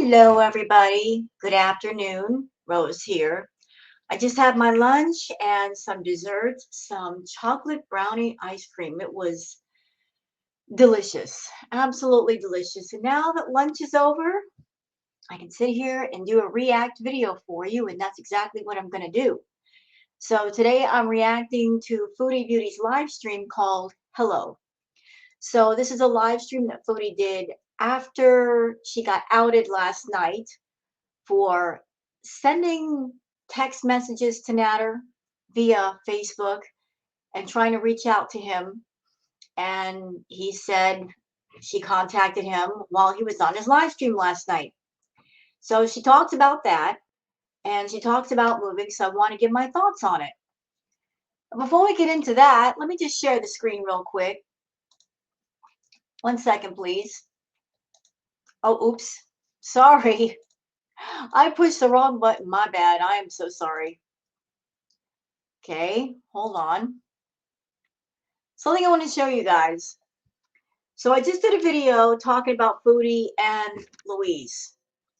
Hello, everybody. Good afternoon. Rose here. I just had my lunch and some dessert, some chocolate brownie ice cream. It was delicious, absolutely delicious. And now that lunch is over, I can sit here and do a react video for you, and that's exactly what I'm going to do. So today I'm reacting to Foodie Beauty's live stream called Hello. So this is a live stream that Foodie did after she got outed last night for sending text messages to Natter via Facebook and trying to reach out to him. And he said she contacted him while he was on his live stream last night. So she talks about that and she talks about moving. So I want to give my thoughts on it. Before we get into that, let me just share the screen real quick. 1 second, please. Oh, oops. Sorry. I pushed the wrong button. My bad. I am so sorry. Okay, hold on. Something I want to show you guys. So I just did a video talking about Foodie and Louise.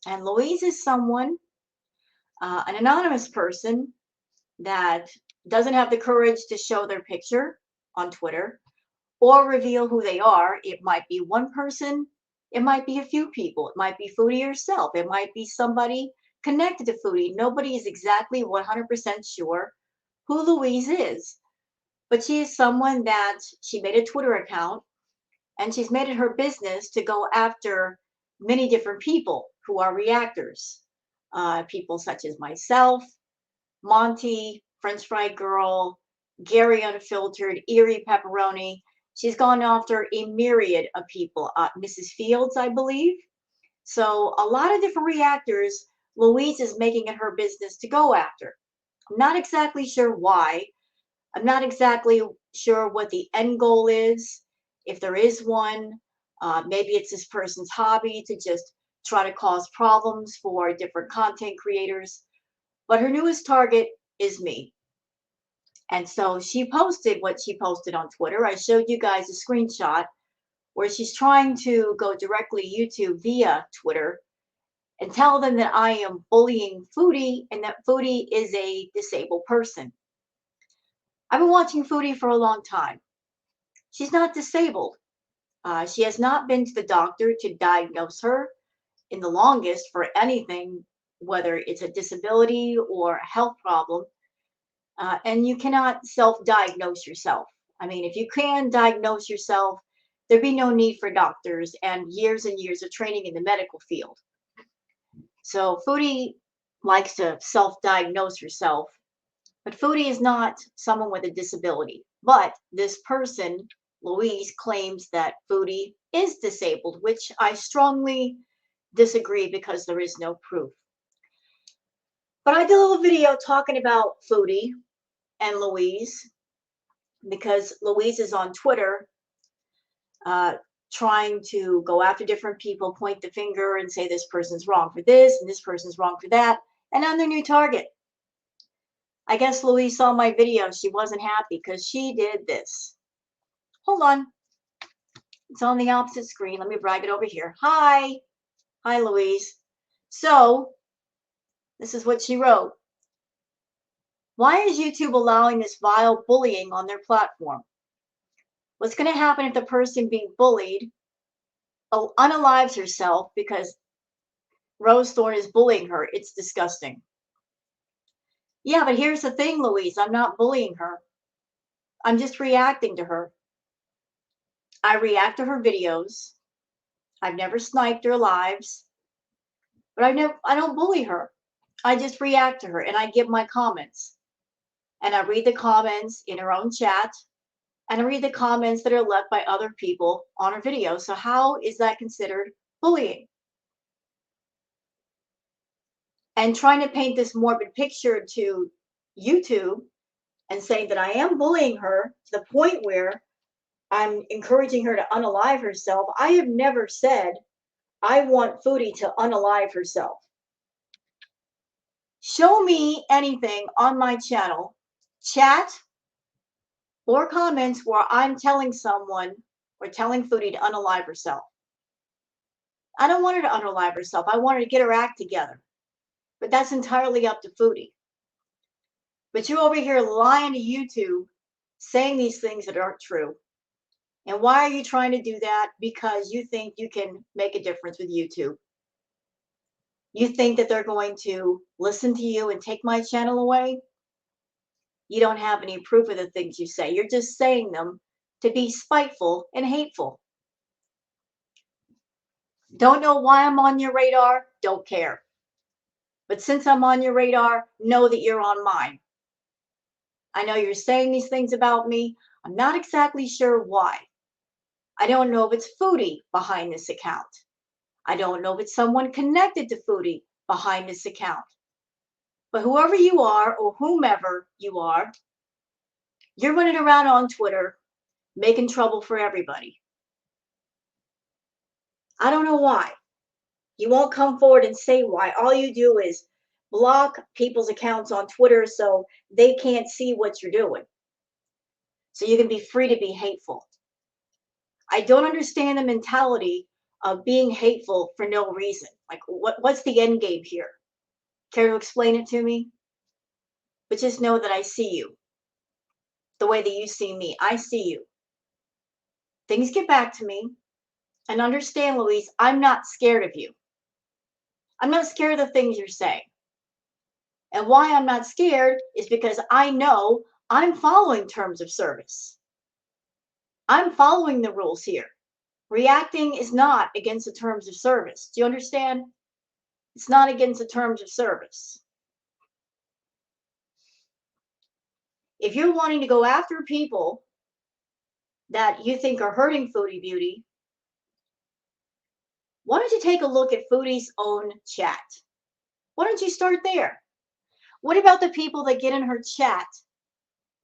And Louise is someone, an anonymous person that doesn't have the courage to show their picture on Twitter or reveal who they are. It might be one person. It might be a few people. It might be Foodie herself. It might be somebody connected to Foodie. Nobody is exactly 100% sure who Louise is. But she is someone that she made a Twitter account and she's made it her business to go after many different people who are reactors. People such as myself, Monty, French Fry Girl, Gary Unfiltered, Erie Pepperoni. She's gone after a myriad of people. Mrs. Fields, I believe. So a lot of different reactors, Louise is making it her business to go after. I'm not exactly sure why. I'm not exactly sure what the end goal is, if there is one. Maybe it's this person's hobby to just try to cause problems for different content creators. But her newest target is me. And so she posted what she posted on Twitter. I showed you guys a screenshot where she's trying to go directly YouTube via Twitter and tell them that I am bullying Foodie and that Foodie is a disabled person. I've been watching Foodie for a long time. She's not disabled. She has not been to the doctor to diagnose her in the longest for anything, whether it's a disability or a health problem. And you cannot self-diagnose yourself. I mean, if you can diagnose yourself, there'd be no need for doctors and years of training in the medical field. So Foodie likes to self-diagnose herself, but Foodie is not someone with a disability. But this person, Louise, claims that Foodie is disabled, which I strongly disagree because there is no proof. But I did a little video talking about Foodie and Louise because Louise is on Twitter trying to go after different people, point the finger and say this person's wrong for this and this person's wrong for that, and I'm their new target. I guess Louise saw my video. She wasn't happy because she did this. Hold on. It's on the opposite screen. Let me drag it over here. Hi. Hi, Louise. So this is what she wrote. Why is YouTube allowing this vile bullying on their platform? What's going to happen if the person being bullied unalives herself because Rose Thorne is bullying her? It's disgusting. Yeah, but here's the thing, Louise. I'm not bullying her. I'm just reacting to her. I react to her videos. I've never sniped her lives, but I don't bully her. I just react to her and I give my comments. And I read the comments in her own chat and I read the comments that are left by other people on her video. So how is that considered bullying? And trying to paint this morbid picture to YouTube and saying that I am bullying her to the point where I'm encouraging her to unalive herself. I have never said I want Foodie to unalive herself. Show me anything on my channel, chat or comments where I'm telling someone or telling Foodie to unalive herself. I don't want her to unalive herself. I want her to get her act together. But that's entirely up to Foodie. But you're over here lying to YouTube, saying these things that aren't true. And why are you trying to do that? Because you think you can make a difference with YouTube. You think that they're going to listen to you and take my channel away? You don't have any proof of the things you say. You're just saying them to be spiteful and hateful. Don't know why I'm on your radar? Don't care. But since I'm on your radar, know that you're on mine. I know you're saying these things about me. I'm not exactly sure why. I don't know if it's Foodie behind this account. I don't know if it's someone connected to Foodie behind this account. But whoever you are or whomever you are, you're running around on Twitter making trouble for everybody. I don't know why. You won't come forward and say why. All you do is block people's accounts on Twitter so they can't see what you're doing. So you can be free to be hateful. I don't understand the mentality of being hateful for no reason. Like, what's the end game here? Care to explain it to me? But just know that I see you the way that you see me. I see you. Things get back to me. And understand, Louise, I'm not scared of you. I'm not scared of the things you're saying. And why I'm not scared is because I know I'm following terms of service. I'm following the rules here. Reacting is not against the terms of service. Do you understand? It's not against the terms of service. If you're wanting to go after people that you think are hurting Foodie Beauty, why don't you take a look at Foodie's own chat? Why don't you start there? What about the people that get in her chat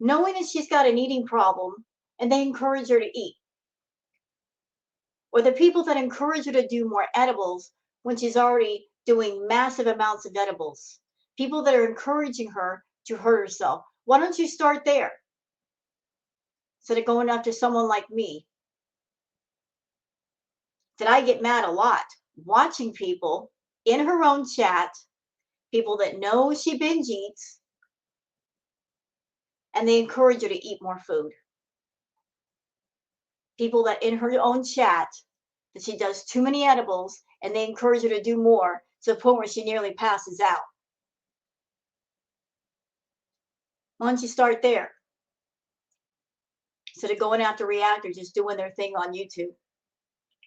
knowing that she's got an eating problem and they encourage her to eat? Or the people that encourage her to do more edibles when she's already doing massive amounts of edibles? People that are encouraging her to hurt herself. Why don't you start there instead of going after someone like me? That I get mad a lot watching people in her own chat, people that know she binge eats, and they encourage her to eat more food. People that in her own chat that she does too many edibles and they encourage her to do more to the point where she nearly passes out. Why don't you start there? Instead of going after reactors, just doing their thing on YouTube.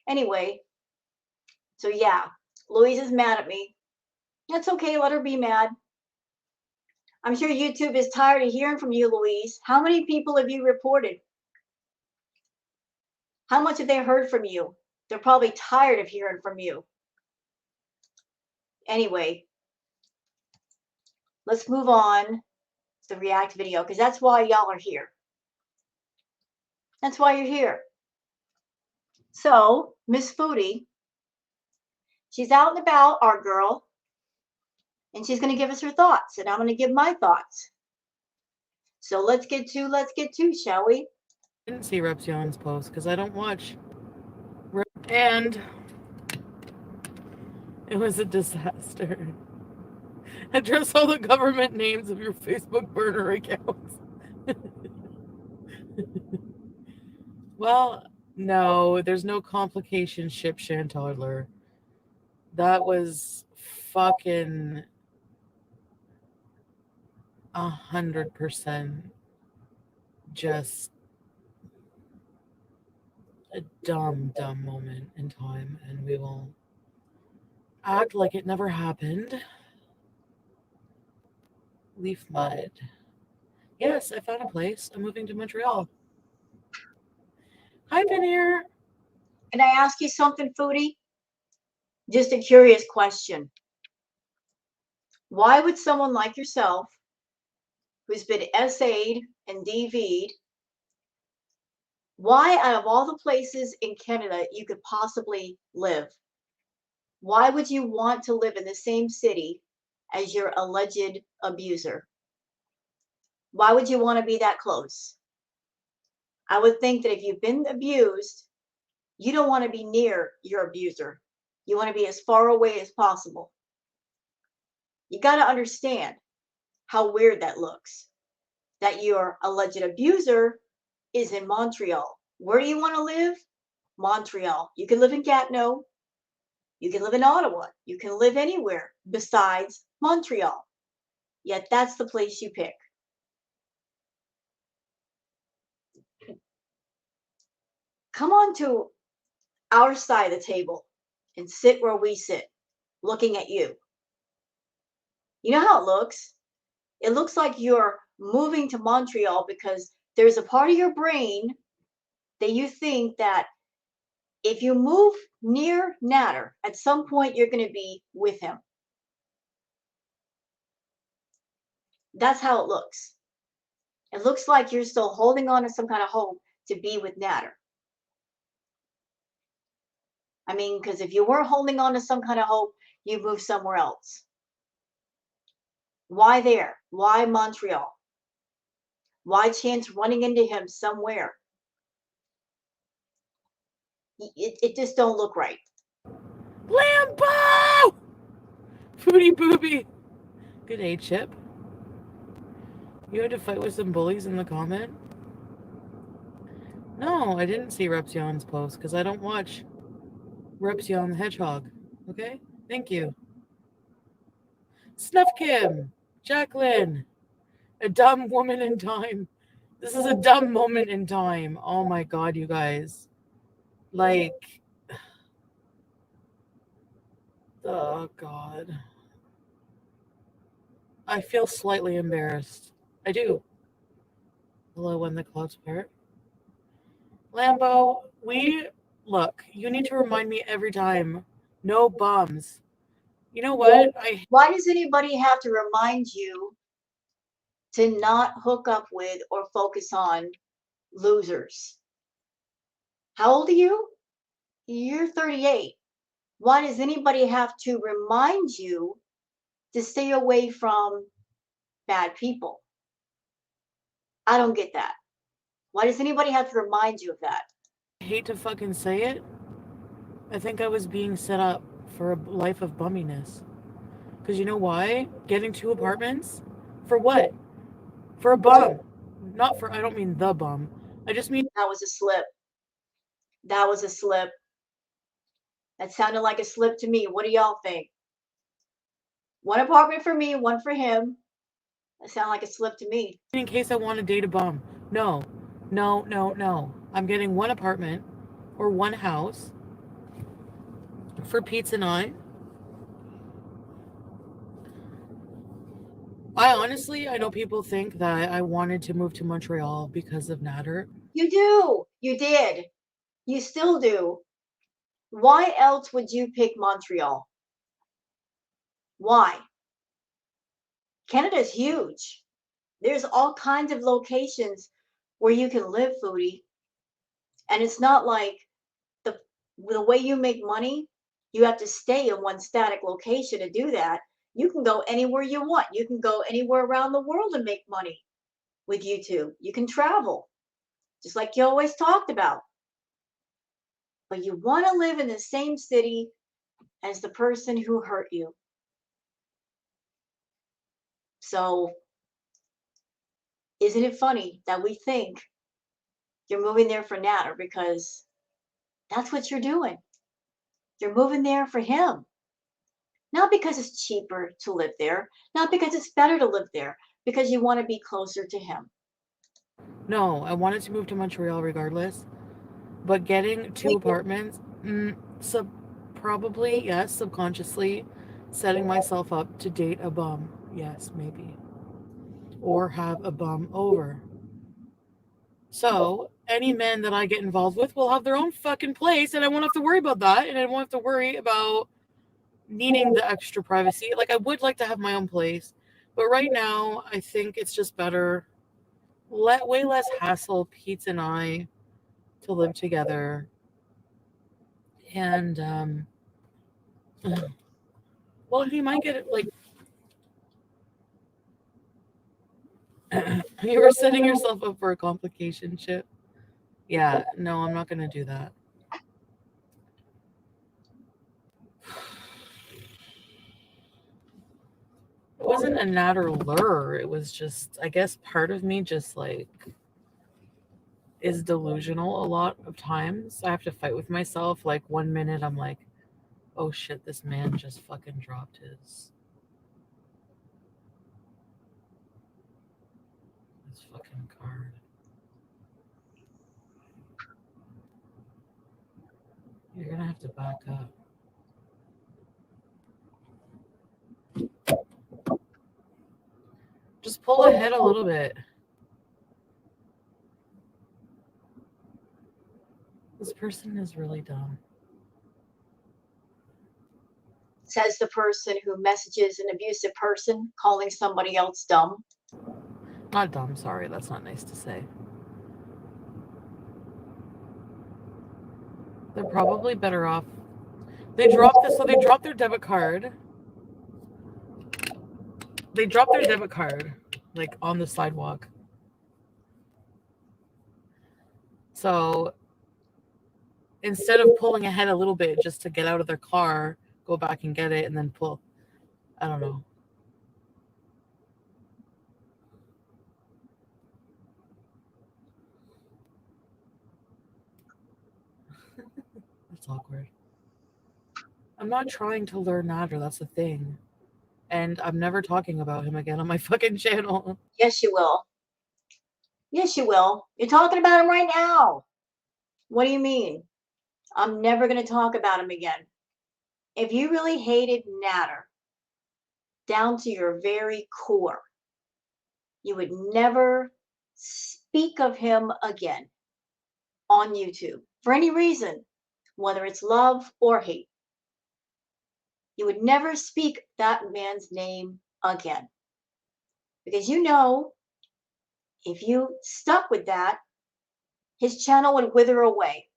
Anyway, so yeah, Louise is mad at me. That's okay, let her be mad. I'm sure YouTube is tired of hearing from you, Louise. How many people have you reported? How much have they heard from you? They're probably tired of hearing from you. Anyway, let's move on to the React video because that's why y'all are here. That's why you're here. So, Miss Foodie, she's out and about, our girl, and she's going to give us her thoughts, and I'm going to give my thoughts. So let's get to, shall we? Didn't see Repsion's post because I don't watch. And it was a disaster. Address all the government names of your Facebook burner accounts. Well, no, there's no complication, ship Chantarler. That was fucking 100% just a dumb moment in time, and we will act like it never happened. Leaf mud. Yes, I found a place. I'm moving to Montreal. Hi, been here. Can I ask you something, Foodie? Just a curious question. Why would someone like yourself, who's been SA'd and DV'd, why out of all the places in Canada you could possibly live, why would you want to live in the same city as your alleged abuser? Why would you want to be that close? I would think that if you've been abused, you don't want to be near your abuser. You want to be as far away as possible. You got to understand how weird that looks. That your alleged abuser is in Montreal. Where do you want to live? Montreal. You can live in Gatineau. You can live in Ottawa. You can live anywhere besides Montreal. Yet that's the place you pick. Come on to our side of the table and sit where we sit, looking at you. You know how it looks? It looks like you're moving to Montreal because there's a part of your brain that you think that if you move near Natter, at some point you're going to be with him. That's how it looks. It looks like you're still holding on to some kind of hope to be with Natter. I mean, because if you weren't holding on to some kind of hope, you'd move somewhere else. Why there? Why Montreal? Why chance running into him somewhere? It just don't look right. Lambo! Foodie booby. Good day, Chip. You had to fight with some bullies in the comment? No, I didn't see Repsion's post because I don't watch Repsion the Hedgehog. Okay? Thank you. Snuff Kim, Jacqueline, a dumb woman in time. This is a dumb moment in time. Oh my god, you guys. Like, oh god. I feel slightly embarrassed. I do. Hello, when the clouds part. Lambo, look, you need to remind me every time. No bums. You know what? Why does anybody have to remind you to not hook up with or focus on losers? How old are you? You're 38. Why does anybody have to remind you to stay away from bad people? I don't get that. Why does anybody have to remind you of that? hate to fucking say it. I think I was being set up for a life of bumminess. Because you know why? Getting 2 apartments? For what? For a bum. Not for, I don't mean the bum. I just mean. That was a slip. That was a slip. That sounded like a slip to me. What do y'all think? 1 apartment for me, 1 for him. That sounded like a slip to me. In case I want to date a bum. No. No, no, no. I'm getting 1 apartment or 1 house for Pete and I. I know people think that I wanted to move to Montreal because of Natter. You do. You did. You still do. Why else would you pick Montreal? Why? Canada's huge. There's all kinds of locations where you can live, Foodie. And it's not like the way you make money, you have to stay in one static location to do that. You can go anywhere you want. You can go anywhere around the world and make money with YouTube. You can travel, just like you always talked about. But you want to live in the same city as the person who hurt you. So, isn't it funny that we think you're moving there for Natter because that's what you're doing? You're moving there for him. Not because it's cheaper to live there, not because it's better to live there, because you want to be closer to him. No, I wanted to move to Montreal regardless. But getting 2 apartments, probably, yes, subconsciously setting myself up to date a bum. Yes, maybe. Or have a bum over. So, any men that I get involved with will have their own fucking place, and I won't have to worry about that, and I won't have to worry about needing the extra privacy. Like, I would like to have my own place, but right now, I think it's just better, way less hassle, Pete and I, to live together. And, well, he might get it, like, you were setting yourself up for a complication, Chip. Yeah, no, I'm not going to do that. wasn't a natter lure. It was just, I guess, part of me just like is delusional a lot of times. I have to fight with myself. Like 1 minute I'm like, oh shit, this man just fucking dropped his fucking card. You're gonna have to back up. Just pull ahead a little bit. This person is really dumb. Says the person who messages an abusive person calling somebody else dumb. Not dumb, sorry, that's not nice to say. They're probably better off. They dropped this, so they dropped their debit card. They dropped their debit card, like, on the sidewalk. So instead of pulling ahead a little bit just to get out of their car, go back and get it, and then pull. I don't know. That's awkward. I'm not trying to learn Nader, that's the thing. And I'm never talking about him again on my fucking channel. Yes, you will. Yes, you will. You're talking about him right now. What do you mean? I'm never going to talk about him again. If you really hated Nader down to your very core, you would never speak of him again on YouTube for any reason, whether it's love or hate. You would never speak that man's name again. Because you know, if you stuck with that, his channel would wither away.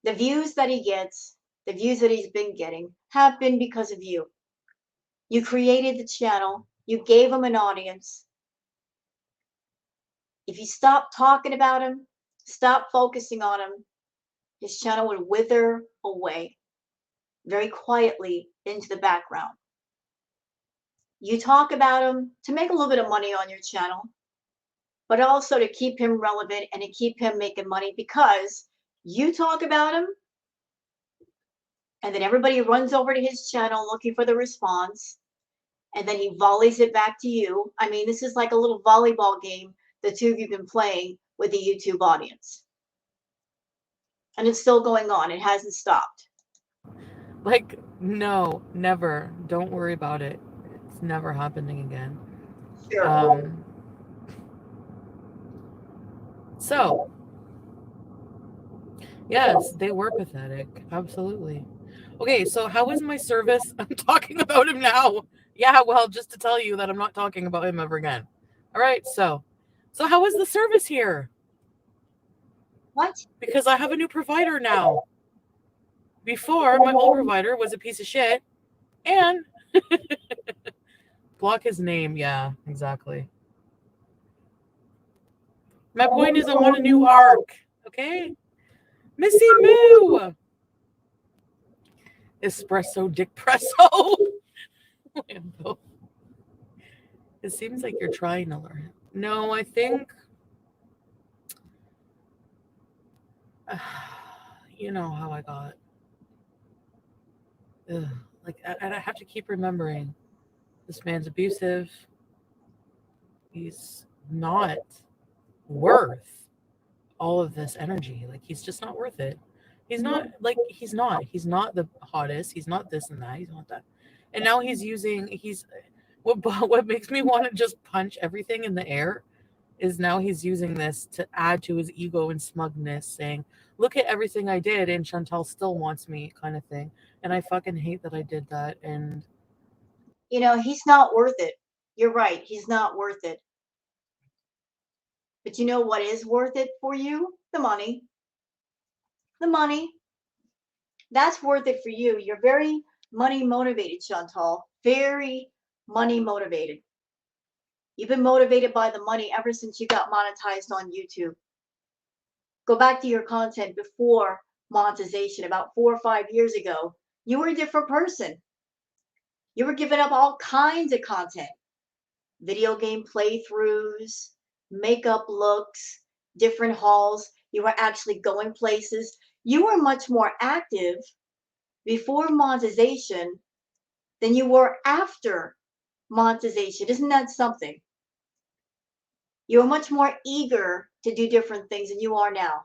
The views that he gets, the views that he's been getting, have been because of you. You created the channel, you gave him an audience. If you stop talking about him, stop focusing on him, his channel would wither away very quietly into the background. You talk about him to make a little bit of money on your channel, but also to keep him relevant and to keep him making money, because you talk about him and then everybody runs over to his channel looking for the response, and then he volleys it back to you. I mean, this is like a little volleyball game the two of you have been playing with the YouTube audience. And it's still going on. It hasn't stopped. Like, no, never. Don't worry about it. It's never happening again. Sure. So, yes, they were pathetic. Absolutely. Okay, so how was my service? I'm talking about him now. Yeah, well, just to tell you that I'm not talking about him ever again. All right, so how was the service here? What? Because I have a new provider now. Before, my old provider was a piece of shit, and block his name. Yeah, exactly. My point is I want a new arc, okay? Missy Moo! Espresso Dickpresso. It seems like you're trying to learn. No, I think... you know how I got. Ugh. Like, and I have to keep remembering, this man's abusive. He's not worth all of this energy. Like, he's just not worth it. He's not, like, he's not the hottest. He's not this and that. He's not that. And now what makes me want to just punch everything in the air is now he's using this to add to his ego and smugness, saying, look at everything I did and Chantal still wants me, kind of thing. And I fucking hate that I did that. And you know, he's not worth it. You're right. He's not worth it. But you know what is worth it for you? The money. The money. That's worth it for you. You're very money motivated, Chantal. Very money motivated. You've been motivated by the money ever since you got monetized on YouTube. Go back to your content before monetization, about 4 or 5 years ago. You were a different person. You were giving up all kinds of content, video game playthroughs, makeup looks, different hauls. You were actually going places. You were much more active before monetization than you were after monetization. Isn't that something? You're much more eager to do different things than you are now.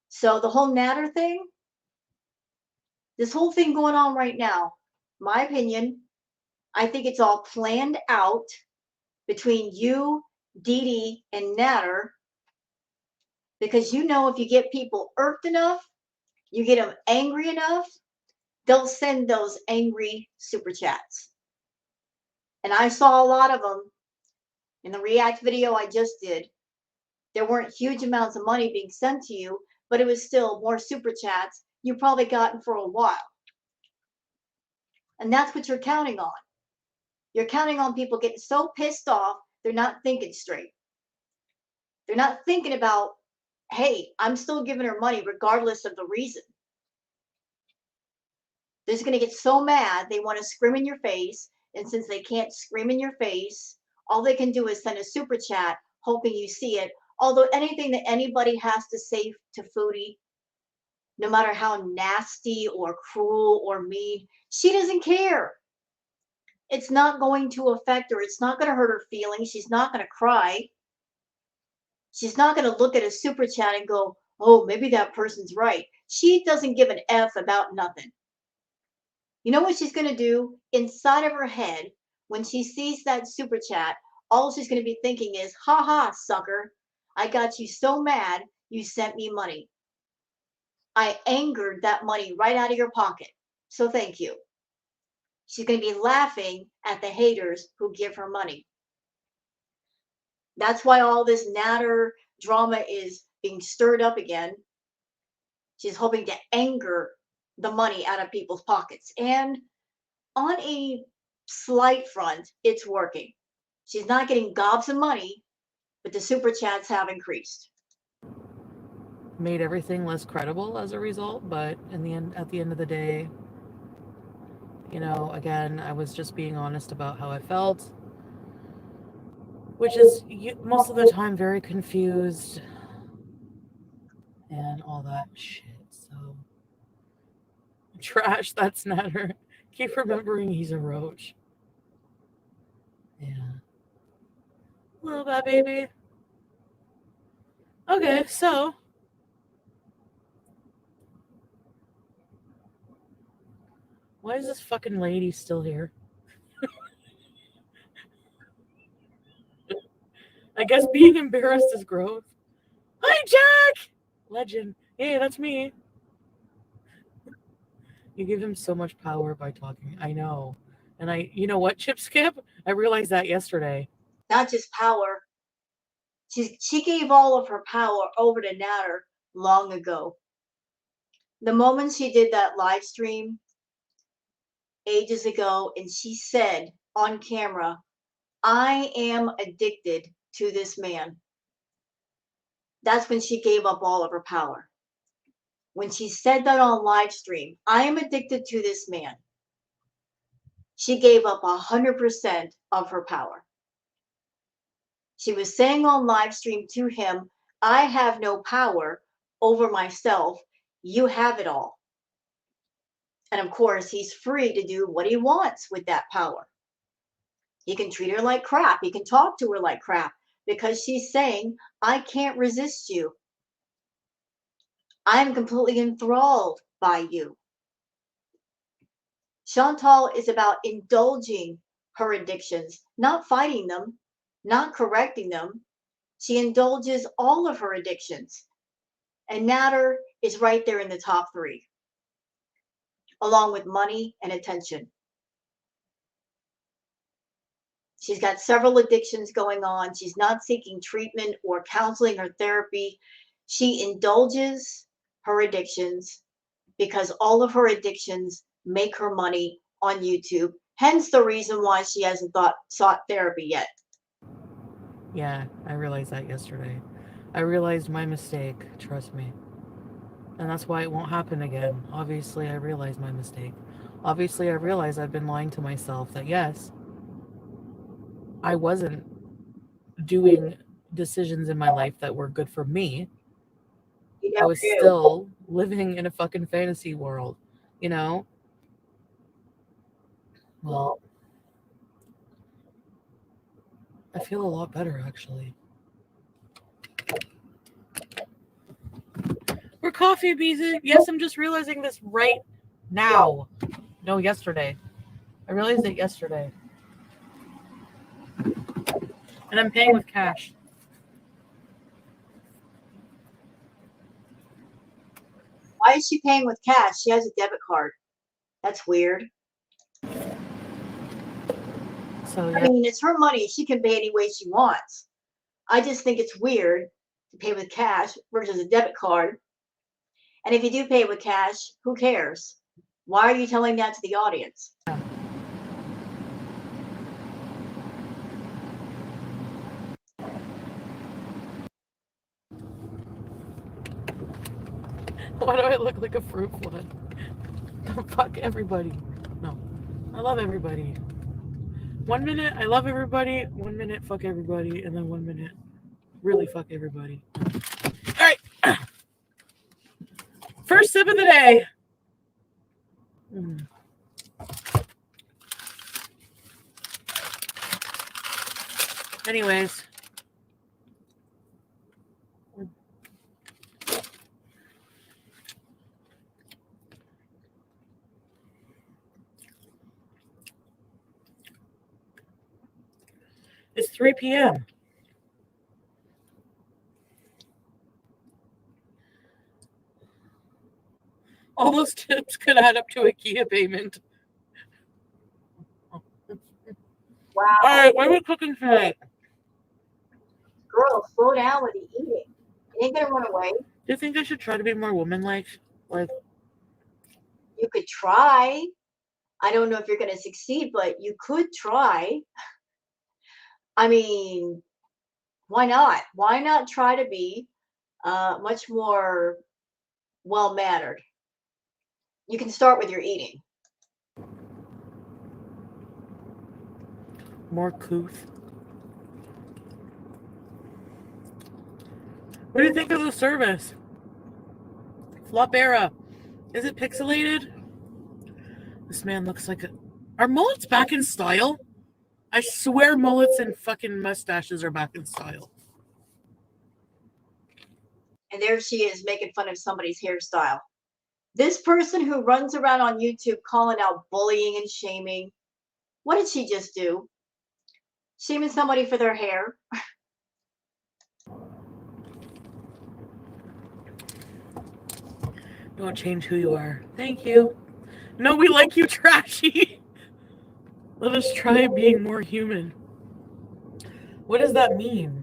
So the whole Natter thing, this whole thing going on right now, my opinion, I think it's all planned out between you, Dee Dee, and Natter, because you know if you get people irked enough, you get them angry enough, they'll send those angry super chats. And I saw a lot of them in the React video I just did. There weren't huge amounts of money being sent to you, but it was still more super chats you probably gotten for a while. And that's what you're counting on. You're counting on people getting so pissed off, they're not thinking straight. They're not thinking about, hey, I'm still giving her money regardless of the reason. They're just going to get so mad, they want to scream in your face. And since they can't scream in your face, all they can do is send a super chat, hoping you see it. Although anything that anybody has to say to Foodie, no matter how nasty or cruel or mean, she doesn't care. It's not going to affect her. It's not going to hurt her feelings. She's not going to cry. She's not going to look at a super chat and go, oh, maybe that person's right. She doesn't give an F about nothing. You know what she's going to do inside of her head when she sees that super chat? All she's going to be thinking is, ha ha, sucker. I got you so mad you sent me money. I angered that money right out of your pocket. So thank you. She's going to be laughing at the haters who give her money. That's why all this Natter drama is being stirred up again. She's hoping to anger the money out of people's pockets. And on a slight front, it's working. She's not getting gobs of money, but the super chats have increased. Made everything less credible as a result, but in the end, at the end of the day, you know, again, I was just being honest about how I felt, which is most of the time very confused and all that shit. So, trash, that's Natter. Keep remembering he's a roach. Yeah. Little bad baby. Okay, so why is this fucking lady still here? I guess being embarrassed is growth. Hi, Jack! Legend. Hey, that's me. You give him so much power by talking. I know. And you know what, Chip Skip? I realized that yesterday. Not just power. She gave all of her power over to Natter long ago. The moment she did that live stream ages ago and she said on camera, I am addicted to this man. That's when she gave up all of her power. When she said that on live stream, I am addicted to this man, she gave up 100% of her power. She was saying on live stream to him, I have no power over myself. You have it all. And of course, he's free to do what he wants with that power. He can treat her like crap. He can talk to her like crap because she's saying, I can't resist you. I'm completely enthralled by you. Chantal is about indulging her addictions, not fighting them, not correcting them. She indulges all of her addictions. And Natter is right there in the top three, along with money and attention. She's got several addictions going on. She's not seeking treatment or counseling or therapy. She indulges her addictions because all of her addictions make her money on YouTube. Hence the reason why she hasn't sought therapy yet. Yeah, I realized that yesterday. I realized my mistake, trust me. And that's why it won't happen again. Obviously, I realize my mistake. Obviously, I realize I've been lying to myself that yes, I wasn't doing decisions in my life that were good for me. You I never was do. still living in a fucking fantasy world, you know? Well, I feel a lot better actually. We're coffee bees. Yes, I'm just realizing this right now. No, yesterday. I realized it yesterday. And I'm paying with cash. Why is she paying with cash? She has a debit card. That's weird. So I yeah. mean, it's her money. She can pay any way she wants. I just think it's weird to pay with cash versus a debit card. And if you do pay with cash, who cares? Why are you telling that to the audience? Why do I look like a fruit fly? Fuck everybody. No. I love everybody. 1 minute, I love everybody. 1 minute, fuck everybody. And then 1 minute, really fuck everybody. All right. First sip of the day. Anyways. It's 3 p.m. All those tips could add up to a Kia payment. Wow. All right, what are we cooking today? Girl, slow down with the eating. It ain't gonna run away. Do you think I should try to be more woman-like? Like, You could try. I don't know if you're gonna succeed, but you could try. I mean, why not? Why not try to be much more well mannered? You can start with your eating. more couth. What do you think of the service? Flopera. Is it pixelated? This man looks like a... Are mullets back in style? I swear mullets and fucking mustaches are back in style. And there she is making fun of somebody's hairstyle. This person who runs around on YouTube calling out bullying and shaming, what did she just do? Shaming somebody for their hair? Don't change who you are. Thank you. No, we like you, trashy. Let us try being more human. What does that mean?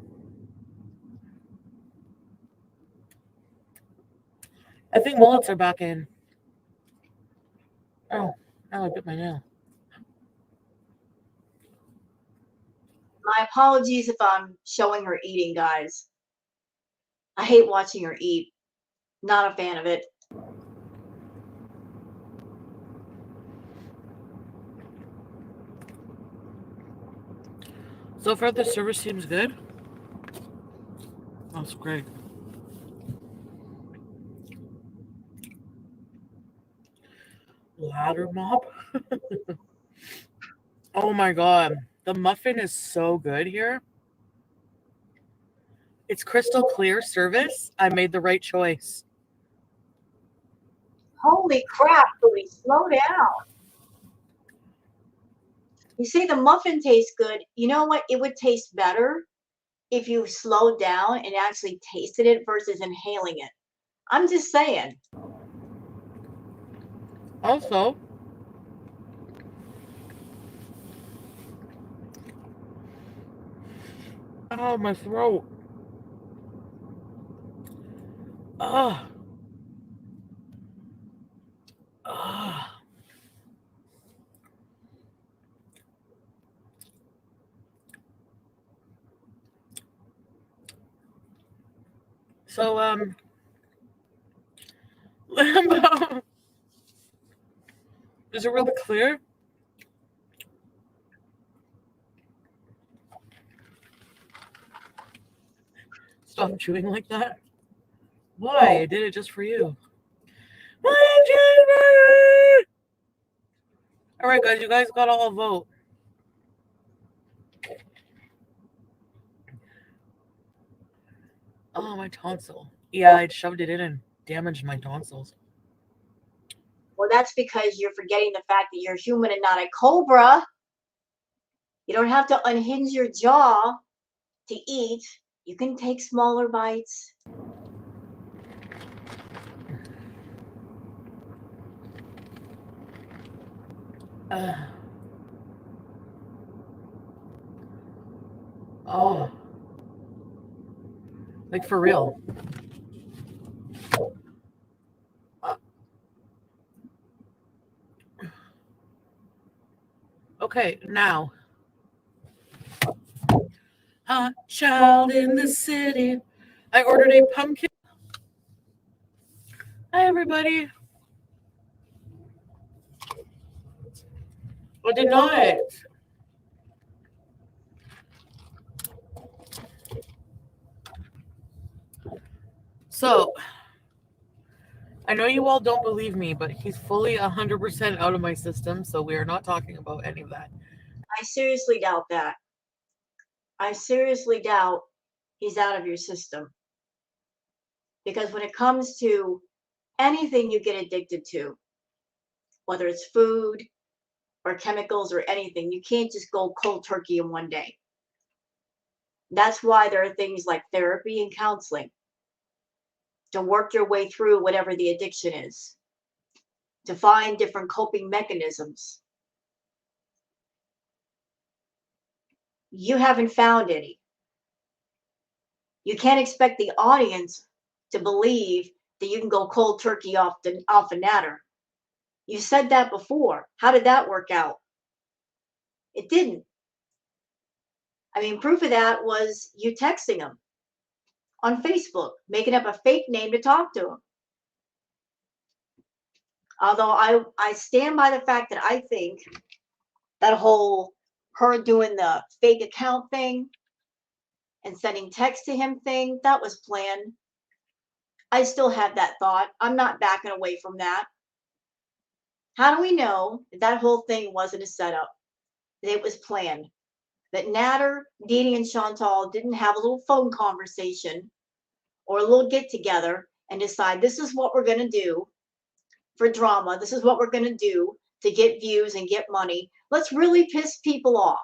I think mullets are back in. Oh, I bit my nail. My apologies if I'm showing her eating, guys. I hate watching her eat. Not a fan of it. So far, the service seems good. That's great. Ladder mop. Oh my god. The muffin is so good here. It's crystal clear service. I made the right choice. Holy crap, Foodie, slow down. You say the muffin tastes good. You know what? It would taste better if you slowed down and actually tasted it versus inhaling it. I'm just saying. Also, oh, my throat. Ugh. Ugh. So, Lambo. Is it really clear? Stop chewing like that. Why? I did it just for you. All right, guys, you guys gotta all vote. Oh, my tonsil. Yeah, I shoved it in and damaged my tonsils. Well, that's because you're forgetting the fact that you're human and not a cobra. You don't have to unhinge your jaw to eat. You can take smaller bites. Oh. Like for real. Okay, now. Hot child in the city. I ordered a pumpkin. Hi, everybody. I did not. So, I know you all don't believe me, but he's fully 100% out of my system, so we are not talking about any of that. I seriously doubt that. I seriously doubt he's out of your system. Because when it comes to anything you get addicted to, whether it's food or chemicals or anything, you can't just go cold turkey in one day. That's why there are things like therapy and counseling to work your way through whatever the addiction is, to find different coping mechanisms. You haven't found any. You can't expect the audience to believe that you can go cold turkey off a natter. You said that before. How did that work out? It didn't. I mean, proof of that was you texting him on Facebook, making up a fake name to talk to him. Although I stand by the fact that I think that whole her doing the fake account thing and sending text to him thing, that was planned. I still have that thought. I'm not backing away from that. How do we know that that whole thing wasn't a setup? That it was planned? That Natter, Dee Dee, and Chantal didn't have a little phone conversation or a little get together and decide this is what we're going to do for drama. This is what we're going to do to get views and get money. Let's really piss people off.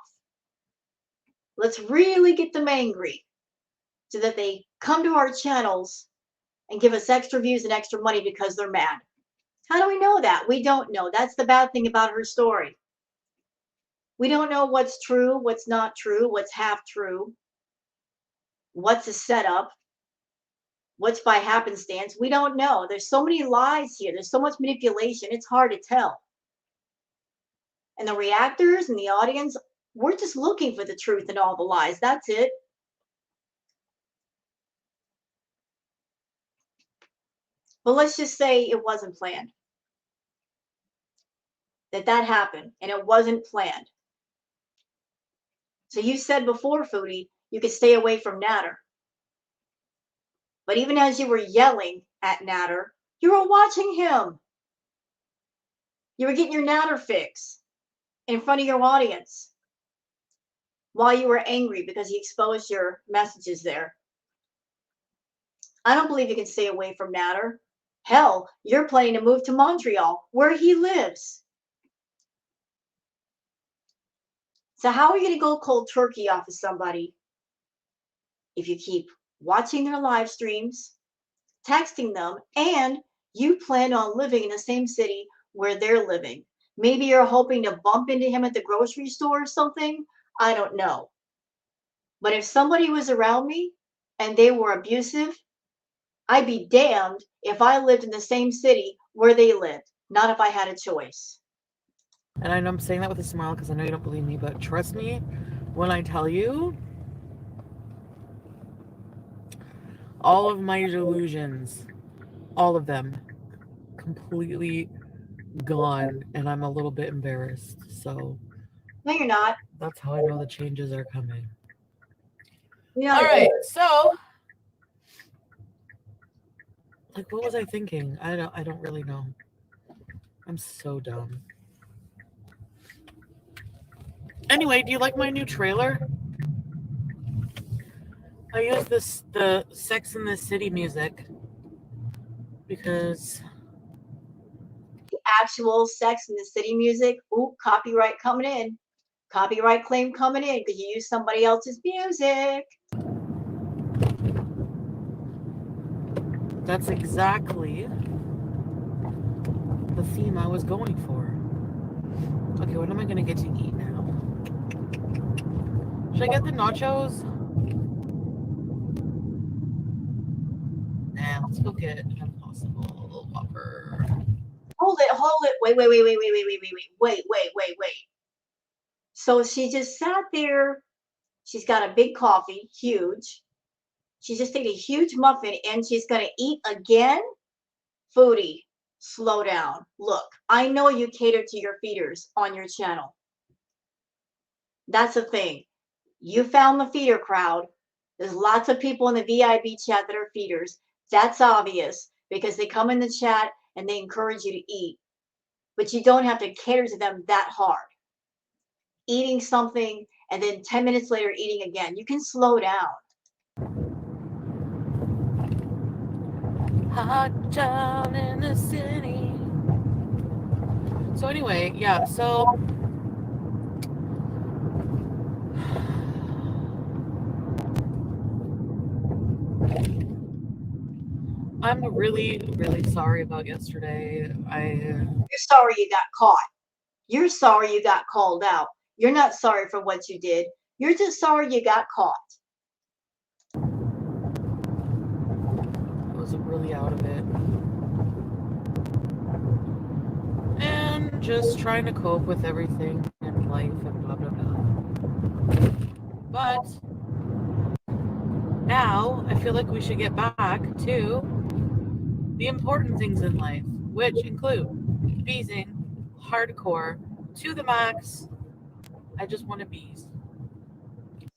Let's really get them angry so that they come to our channels and give us extra views and extra money because they're mad. How do we know that? We don't know. That's the bad thing about her story. We don't know what's true, what's not true, what's half true, what's a setup, what's by happenstance. We don't know. There's so many lies here. There's so much manipulation. It's hard to tell. And the reactors and the audience, we're just looking for the truth in all the lies. That's it. But let's just say it wasn't planned. That happened and it wasn't planned. So you said before, Foodie, you could stay away from Natter. But even as you were yelling at Natter, you were watching him. You were getting your Natter fix in front of your audience while you were angry because he exposed your messages there. I don't believe you can stay away from Natter. Hell, you're planning to move to Montreal, where he lives. So how are you going to go cold turkey off of somebody if you keep watching their live streams, texting them, and you plan on living in the same city where they're living? Maybe you're hoping to bump into him at the grocery store or something. I don't know. But if somebody was around me and they were abusive, I'd be damned if I lived in the same city where they lived, not if I had a choice. And I know I'm saying that with a smile because I know you don't believe me, but trust me when I tell you, all of my delusions, all of them, completely gone, and I'm a little bit embarrassed. So No, you're not. that's how I know the changes are coming. You're All not. right, so like, what was I thinking? I don't really know. I'm so dumb. Anyway, do you like my new trailer? I use the Sex in the City music because Actual Sex in the City music. Ooh, copyright coming in. Copyright claim coming in because you use somebody else's music. that's exactly the theme I was going for. Okay, what am I gonna get to eat now? Should I get the nachos? Nah, let's go get an Impossible Whopper. Hold it, hold it. Wait. So she just sat there. She's got a big coffee, huge. She's just taking a huge muffin and she's going to eat again. Foodie, slow down. Look, I know you cater to your feeders on your channel. That's the thing. You found the feeder crowd. There's lots of people in the VIB chat that are feeders. That's obvious because they come in the chat and they encourage you to eat. But you don't have to cater to them that hard. Eating something and then 10 minutes later eating again. You can slow down. Hot down in the city. So anyway, yeah, so I'm really, really sorry about yesterday. You're sorry you got caught. You're sorry you got called out. You're not sorry for what you did. You're just sorry you got caught. was really out of it. And just trying to cope with everything in life and blah, blah, blah. But now I feel like we should get back to the important things in life, which include beezing, hardcore, to the max. I just want to beeze.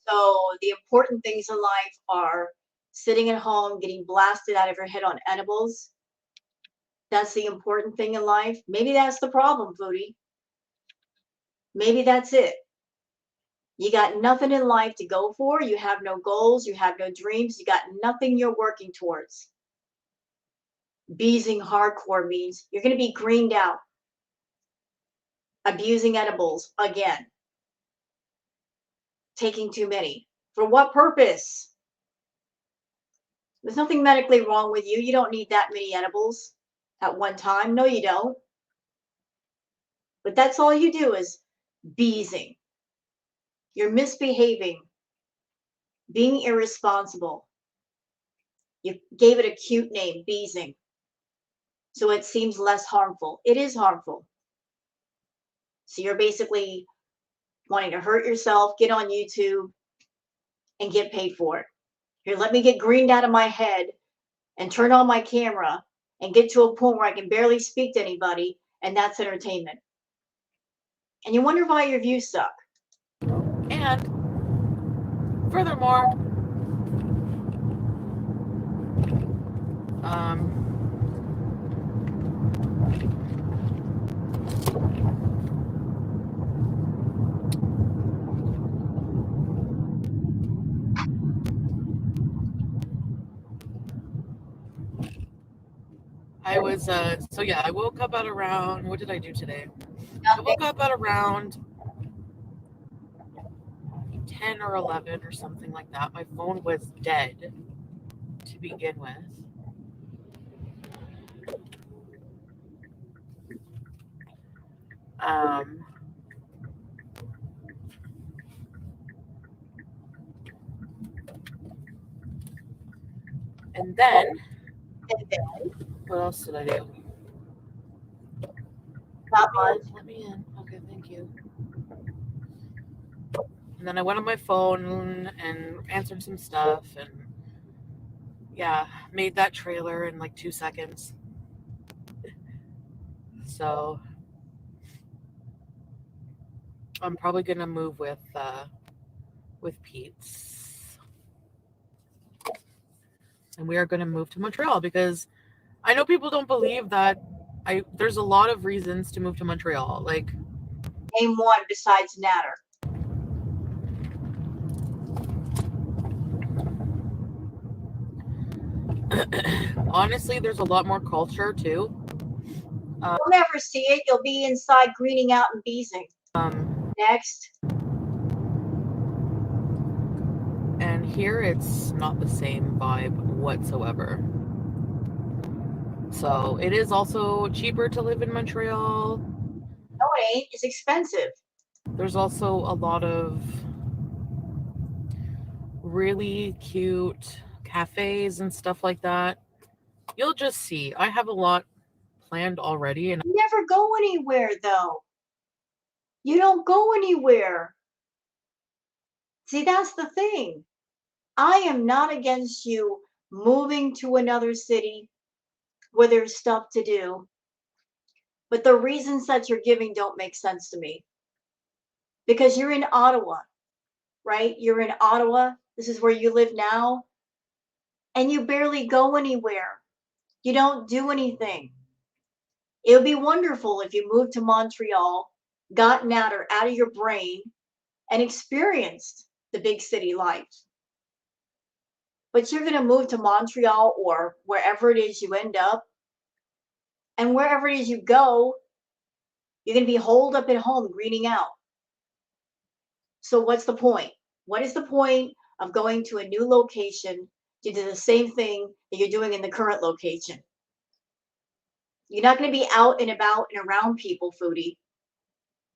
So the important things in life are sitting at home, getting blasted out of your head on edibles. That's the important thing in life. Maybe that's the problem, Foodie. Maybe that's it. You got nothing in life to go for. You have no goals. You have no dreams. You got nothing you're working towards. Beezing hardcore means you're going to be greened out, abusing edibles again, taking too many. For what purpose? There's nothing medically wrong with you. You don't need that many edibles at one time. No, you don't. But that's all you do is beezing. You're misbehaving, being irresponsible. You gave it a cute name, beezing. So it seems less harmful. It is harmful. So you're basically wanting to hurt yourself, get on YouTube, and get paid for it. Here, let me get greened out of my head and turn on my camera and get to a point where I can barely speak to anybody, and that's entertainment. And you wonder why your views suck. And furthermore, I was so yeah, I woke up at around, what did I do today? I woke up at around 10 or 11 or something like that. My phone was dead to begin with. Um, and then, what else did I do? Not much. Let me in. Okay, thank you. And then I went on my phone and answered some stuff and yeah, made that trailer in like 2 seconds. So I'm probably gonna move with Pete's, and we are gonna move to Montreal because I know people don't believe that. There's a lot of reasons to move to Montreal. Like, Name one besides Natter. honestly, there's a lot more culture too. You'll never see it. You'll be inside greening out and beezing. Next. And here it's not the same vibe whatsoever. So it is also cheaper to live in Montreal. No, it ain't. It's expensive. There's also a lot of really cute cafes and stuff like that. You'll just see. I have a lot planned already, and You never go anywhere, though. You don't go anywhere. See, that's the thing. I am not against you moving to another city where there's stuff to do, but the reasons that you're giving don't make sense to me. Because you're in Ottawa, right? You're in Ottawa. This is where you live now, and you barely go anywhere. You don't do anything. It would be wonderful if you moved to Montreal, got Natter out of your brain, and experienced the big city life. But you're going to move to Montreal or wherever it is you end up, and wherever it is you go, you're going to be holed up at home greening out. So what's the point? What is the point of going to a new location to do the same thing that you're doing in the current location? You're not going to be out and about and around people, Foodie.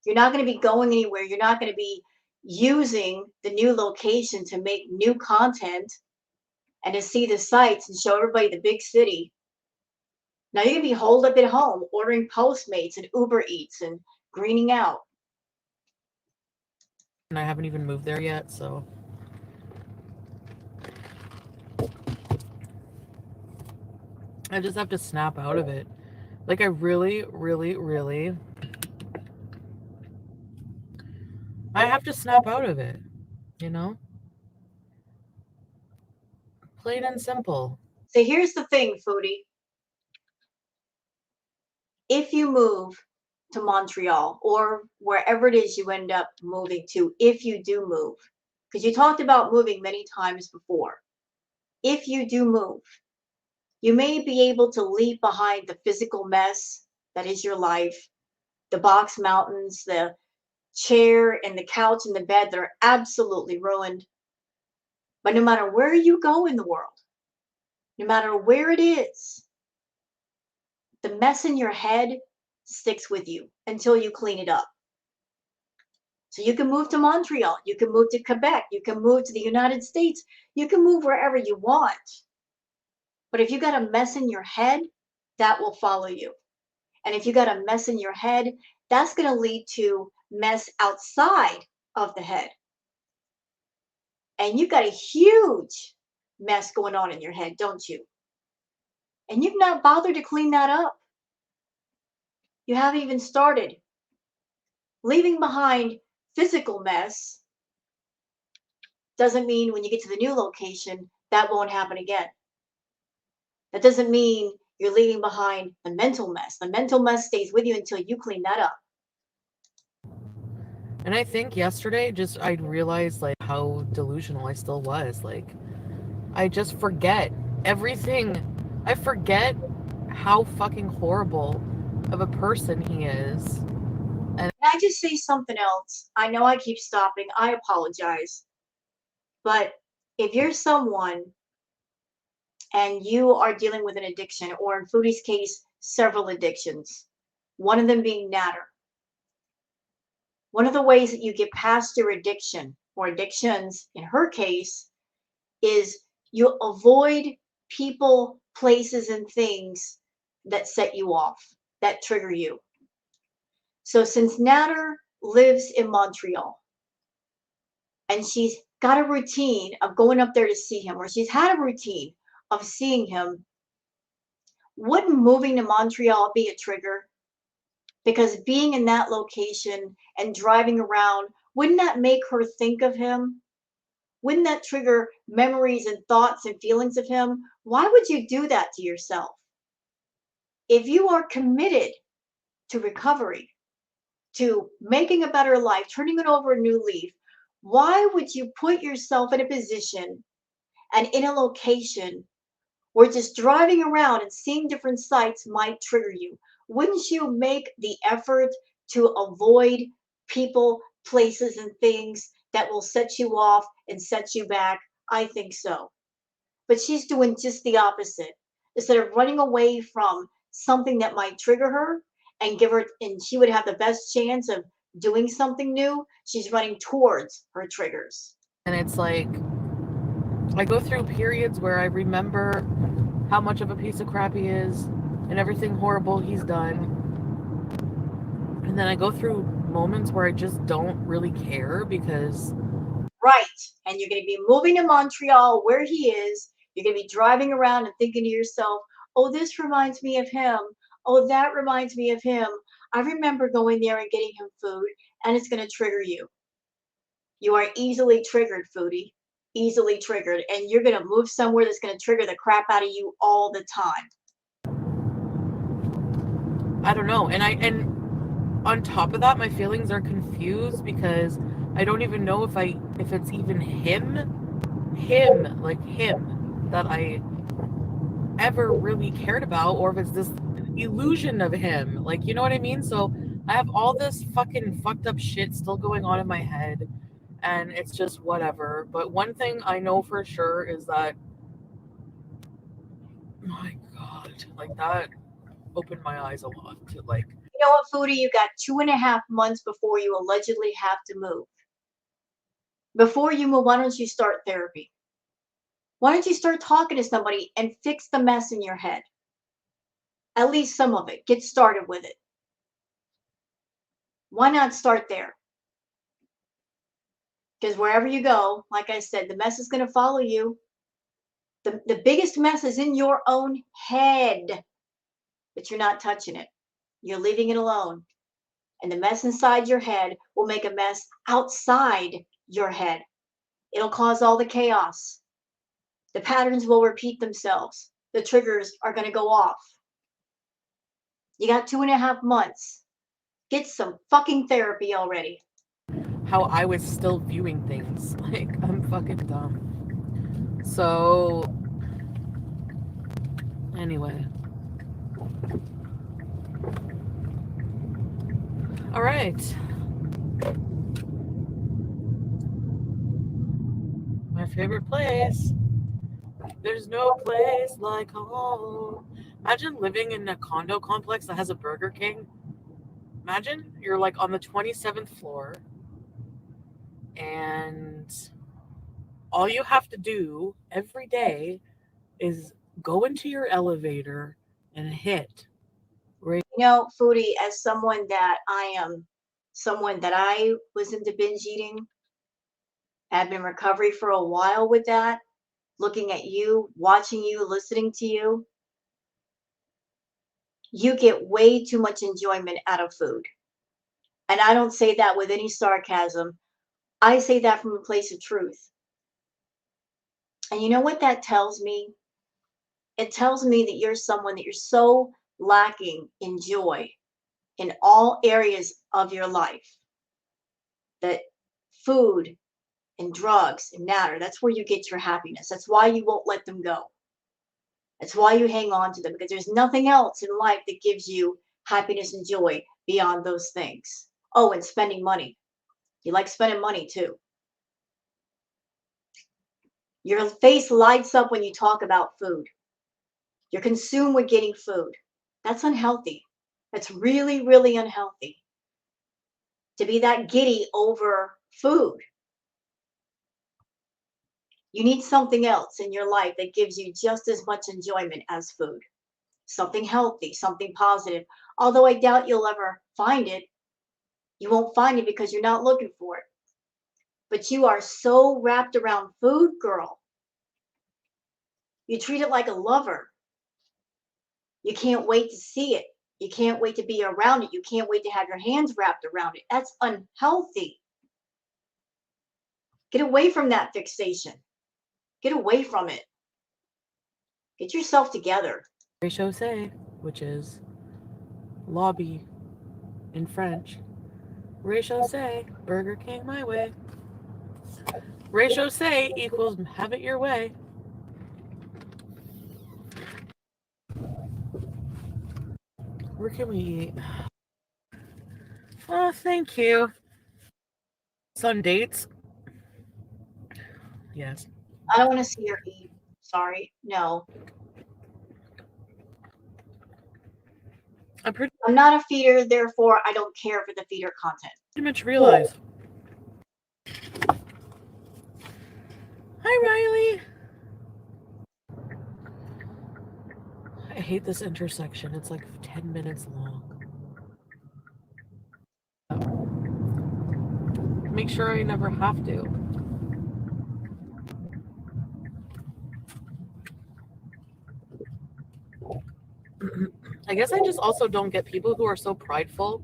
You're not going to be going anywhere. You're not going to be using the new location to make new content and to see the sights and show everybody the big city. Now you're going to be holed up at home ordering Postmates and Uber Eats and greening out. I haven't even moved there yet, so I just have to snap out of it. Like, I really, really, really, I have to snap out of it, you know? Plain and simple. So here's the thing, Foodie. If you move to Montreal or wherever it is you end up moving to, if you do move, because you talked about moving many times before. If you do move, you may be able to leave behind the physical mess that is your life, the box mountains, the chair and the couch and the bed that are absolutely ruined. But no matter where you go in the world, no matter where it is, the mess in your head sticks with you until you clean it up. So you can move to Montreal, you can move to Quebec, you can move to the United States, you can move wherever you want. But if you got a mess in your head, that will follow you. And if you got a mess in your head, that's going to lead to mess outside of the head. And you've got a huge mess going on in your head, don't you? And you've not bothered to clean that up. You haven't even started. Leaving behind physical mess doesn't mean when you get to the new location, that won't happen again. That doesn't mean you're leaving behind the mental mess. The mental mess stays with you until you clean that up. And I think yesterday, just I realized like how delusional I still was. Like, I just forget everything. I forget how fucking horrible of a person he is. Can I just say something else? I know I keep stopping. I apologize. But if you're someone and you are dealing with an addiction, or in Foodie's case, several addictions, one of them being Natter, one of the ways that you get past your addiction or addictions, in her case, is you avoid people, places, and things that set you off, that trigger you. So since Natter lives in Montreal and she's got a routine of going up there to see him, or she's had a routine of seeing him, wouldn't moving to Montreal be a trigger? Because being in that location and driving around, wouldn't that make her think of him? Wouldn't that trigger memories and thoughts and feelings of him? Why would you do that to yourself? If you are committed to recovery, to making a better life, turning it over a new leaf, why would you put yourself in a position and in a location where just driving around and seeing different sights might trigger you? Wouldn't you make the effort to avoid people, places, and things that will set you off and set you back? I think so. But she's doing just the opposite. Instead of running away from something that might trigger her and give her, and she would have the best chance of doing something new, she's running towards her triggers. And it's like, I go through periods where I remember how much of a piece of crap he is and everything horrible he's done. And then I go through moments where I just don't really care because. Right. And you're going to be moving to Montreal where he is. You're going to be driving around and thinking to yourself, oh, this reminds me of him. Oh, that reminds me of him. I remember going there and getting him food, and it's going to trigger you. You are easily triggered, Foodie. Easily triggered. And you're going to move somewhere that's going to trigger the crap out of you all the time. I don't know. And on top of that, my feelings are confused because I don't even know if it's even him that I ever really cared about, or if it's this illusion of him. Like, you know what I mean? So I have all this fucking fucked up shit still going on in my head, and it's just whatever. But one thing I know for sure is that, my God, like, that opened my eyes a lot to, like, you know what, Foodie? You got 2.5 months before you allegedly have to move. Before you move, why don't you start therapy? Why don't you start talking to somebody and fix the mess in your head? At least some of it. Get started with it. Why not start there? Because wherever you go, like I said, the mess is going to follow you. The biggest mess is in your own head, but you're not touching it. You're leaving it alone. And the mess inside your head will make a mess outside your head. It'll cause all the chaos. The patterns will repeat themselves. The triggers are going to go off. You got 2.5 months. Get some fucking therapy already. how I was still viewing things. Like, I'm fucking dumb. So, anyway. All right. My favorite place. There's no place like home. Imagine living in a condo complex that has a Burger King. Imagine you're like on the 27th floor, and all you have to do every day is go into your elevator and hit. You know, Foodie, as someone that I was into binge eating, have been in recovery for a while with that, looking at you, watching you, listening to you, you get way too much enjoyment out of food. And I don't say that with any sarcasm. I say that from a place of truth. And you know what that tells me? It tells me that you're someone that you're so lacking in joy in all areas of your life that food and drugs and matter, that's where you get your happiness. That's why you won't let them go. That's why you hang on to them, because there's nothing else in life that gives you happiness and joy beyond those things. Oh, and spending money. You like spending money too. Your face lights up when you talk about food. You're consumed with getting food. That's unhealthy. That's really, really unhealthy to be that giddy over food. You need something else in your life that gives you just as much enjoyment as food. Something healthy, something positive. Although I doubt you'll ever find it. You won't find it because you're not looking for it. But you are so wrapped around food, girl. You treat it like a lover. You can't wait to see it. You can't wait to be around it. You can't wait to have your hands wrapped around it. That's unhealthy. Get away from that fixation. Get away from it. Get yourself together. Rez-de-chaussee, which is lobby in French. Rez-de-chaussee, Burger King my way. Rez-de-chaussee equals have it your way. Where can we eat? Oh, thank you. Sun dates? Yes. I don't want to see her eat. Sorry. No. I'm not a feeder, therefore I don't care for the feeder content. Pretty much realize. Hi, Riley. I hate this intersection. It's like 10 minutes long. Make sure I never have to. I guess I just also don't get people who are so prideful.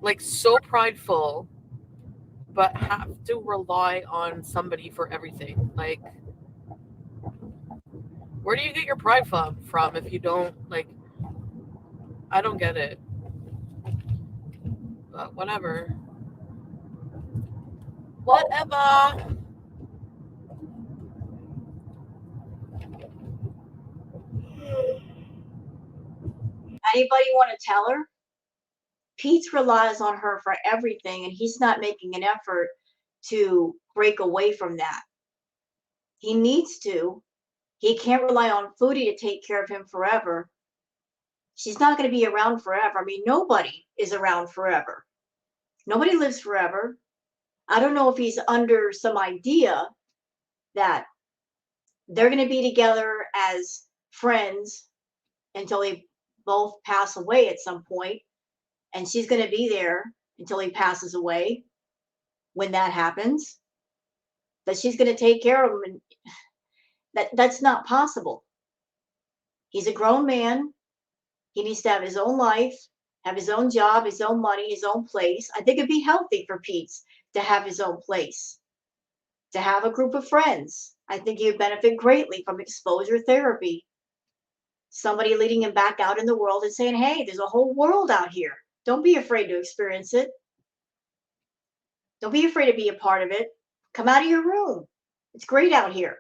Like, so prideful, but have to rely on somebody for everything. Like, where do you get your pride from if you don't, like, I don't get it. But whatever. Whatever. Anybody want to tell her? Pete relies on her for everything, and he's not making an effort to break away from that. He needs to. He can't rely on Foodie to take care of him forever. She's not going to be around forever. I mean, nobody is around forever. Nobody lives forever. I don't know if he's under some idea that they're going to be together as friends until they both pass away at some point, and she's going to be there until he passes away. When that happens, that she's going to take care of him, and that's not possible. He's a grown man. He needs to have his own life, have his own job, his own money, his own place. I think it'd be healthy for Pete to have his own place, to have a group of friends. I think he would benefit greatly from exposure therapy. Somebody leading him back out in the world and saying, hey, there's a whole world out here. Don't be afraid to experience it. Don't be afraid to be a part of it. Come out of your room. It's great out here.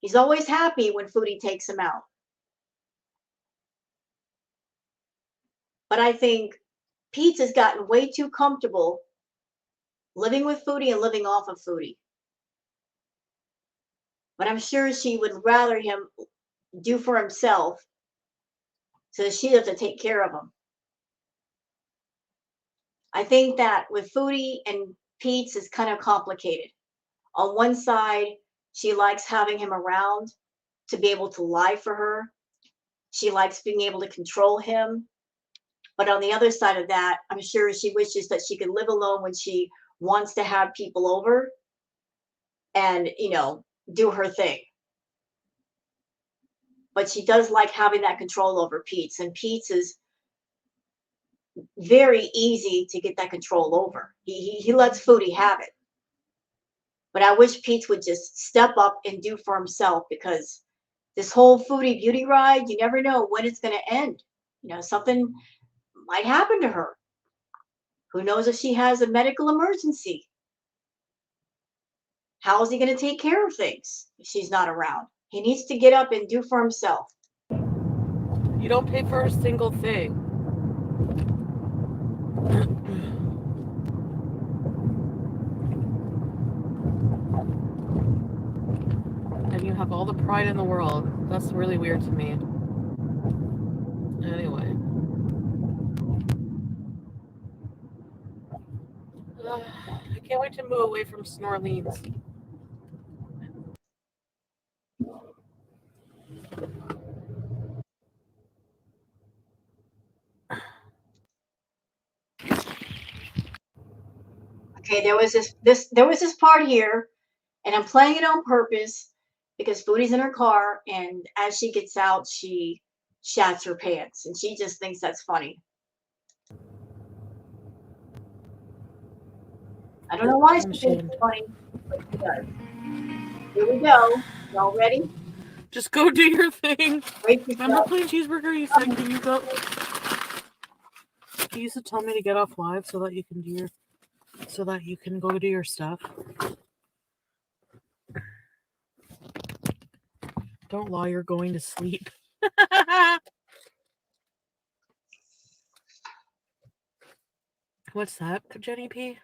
He's always happy when Foodie takes him out. But I think Pete has gotten way too comfortable living with Foodie and living off of Foodie. But I'm sure she would rather him do for himself so that she doesn't have to take care of him. I think that with Foodie and Pete's is kind of complicated. On one side, she likes having him around to be able to lie for her. She likes being able to control him. But on the other side of that, I'm sure she wishes that she could live alone when she wants to have people over and, do her thing. But she does like having that control over Pete's, and Pete's is very easy to get that control over. He lets Foodie have it. But I wish Pete would just step up and do for himself, because this whole Foodie beauty ride, you never know when it's going to end. Something might happen to her. Who knows if she has a medical emergency? How is he going to take care of things if she's not around? He needs to get up and do for himself. You don't pay for a single thing. And you have all the pride in the world. That's really weird to me. Anyway. I can't wait to move away from Snorleans. Okay, there was this part here, and I'm playing it on purpose because Foodie's in her car, and as she gets out, she shats her pants, and she just thinks that's funny. I don't know why she I'm thinks it's ashamed. funny, but she does. Here we go. Y'all ready? Just go do your thing. Brace Remember yourself. playing cheeseburger? You said, can you go? You used to tell me to get off live so that you can do go do your stuff. Don't lie, you're going to sleep. What's that, Jenny P?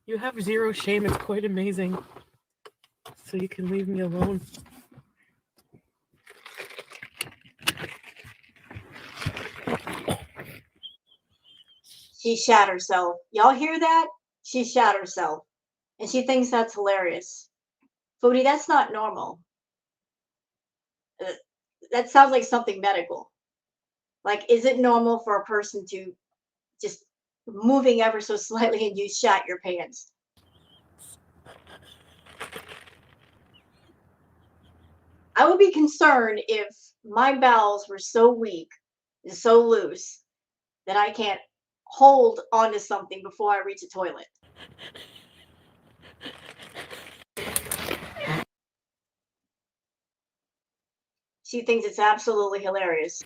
You have zero shame. It's quite amazing. So you can leave me alone. She shat herself. Y'all hear that? She shat herself. And she thinks that's hilarious. Foodie, that's not normal. That sounds like something medical. Like, is it normal for a person to just moving ever so slightly and you shat your pants? I would be concerned if my bowels were so weak and so loose that I can't hold onto something before I reach a toilet. She thinks it's absolutely hilarious.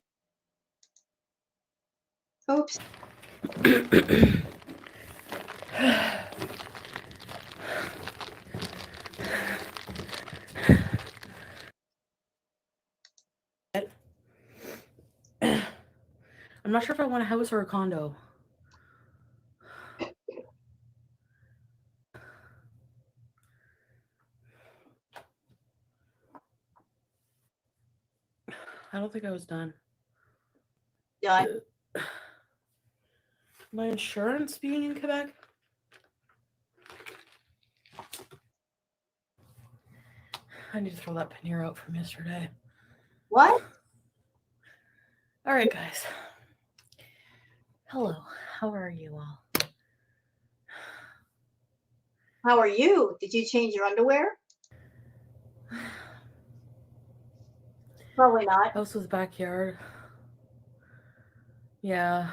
Oops. I'm not sure if I want a house or a condo. I don't think I was done. Done. My insurance being in Quebec? I need to throw that pannier out from yesterday. What? All right, guys. Hello. How are you all? How are you? Did you change your underwear? Probably not. House with backyard. Yeah.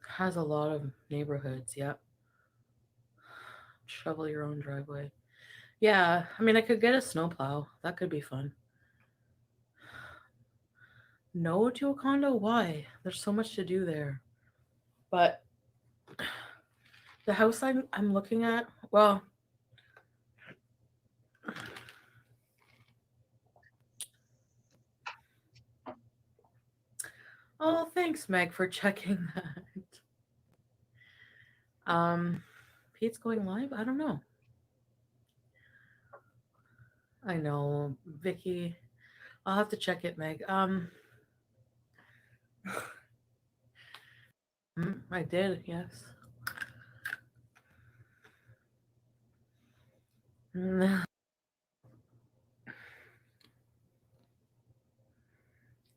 Has a lot of neighborhoods, yep. Shovel your own driveway. Yeah, I mean, I could get a snowplow. That could be fun. No to a condo? Why? There's so much to do there. But the house I'm looking at, well, oh, thanks, Meg, for checking that. Pete's going live? I don't know. I know, Vicky. I'll have to check it, Meg. I did, yes.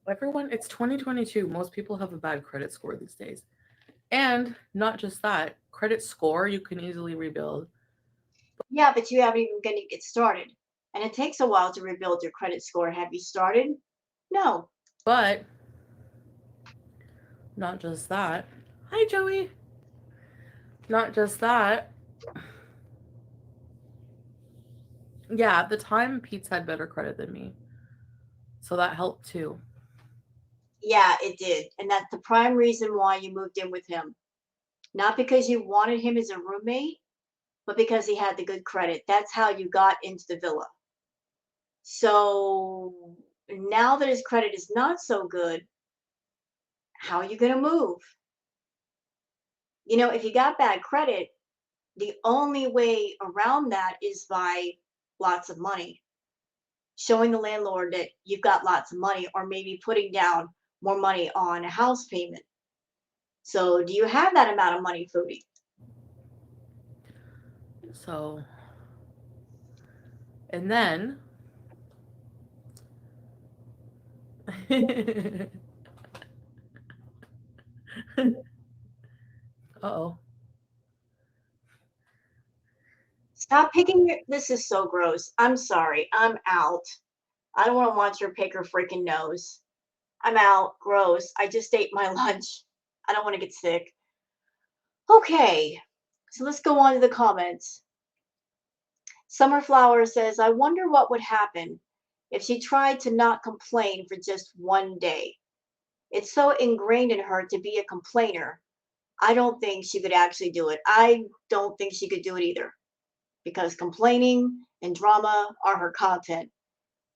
Everyone, it's 2022. Most people have a bad credit score these days. And not just that, credit score you can easily rebuild. Yeah, but you haven't even going to get started. And it takes a while to rebuild your credit score. Have you started? No. But not just that. Hi, Joey. Not just that. Yeah, at the time, Pete's had better credit than me. So that helped too. Yeah, it did. And that's the prime reason why you moved in with him. Not because you wanted him as a roommate, but because he had the good credit. That's how you got into the villa. So now that his credit is not so good, how are you going to move? You know, if you got bad credit, the only way around that is by lots of money. Showing the landlord that you've got lots of money, or maybe putting down more money on a house payment. So, do you have that amount of money, Foodie? So, and then Uh-oh. Stop picking your, this is so gross. I'm sorry. I'm out. I don't want to watch her pick her freaking nose. I'm out. Gross. I just ate my lunch. I don't want to get sick. Okay. So let's go on to the comments. Summerflower says, I wonder what would happen if she tried to not complain for just one day. It's so ingrained in her to be a complainer. I don't think she could actually do it. I don't think she could do it either because complaining and drama are her content.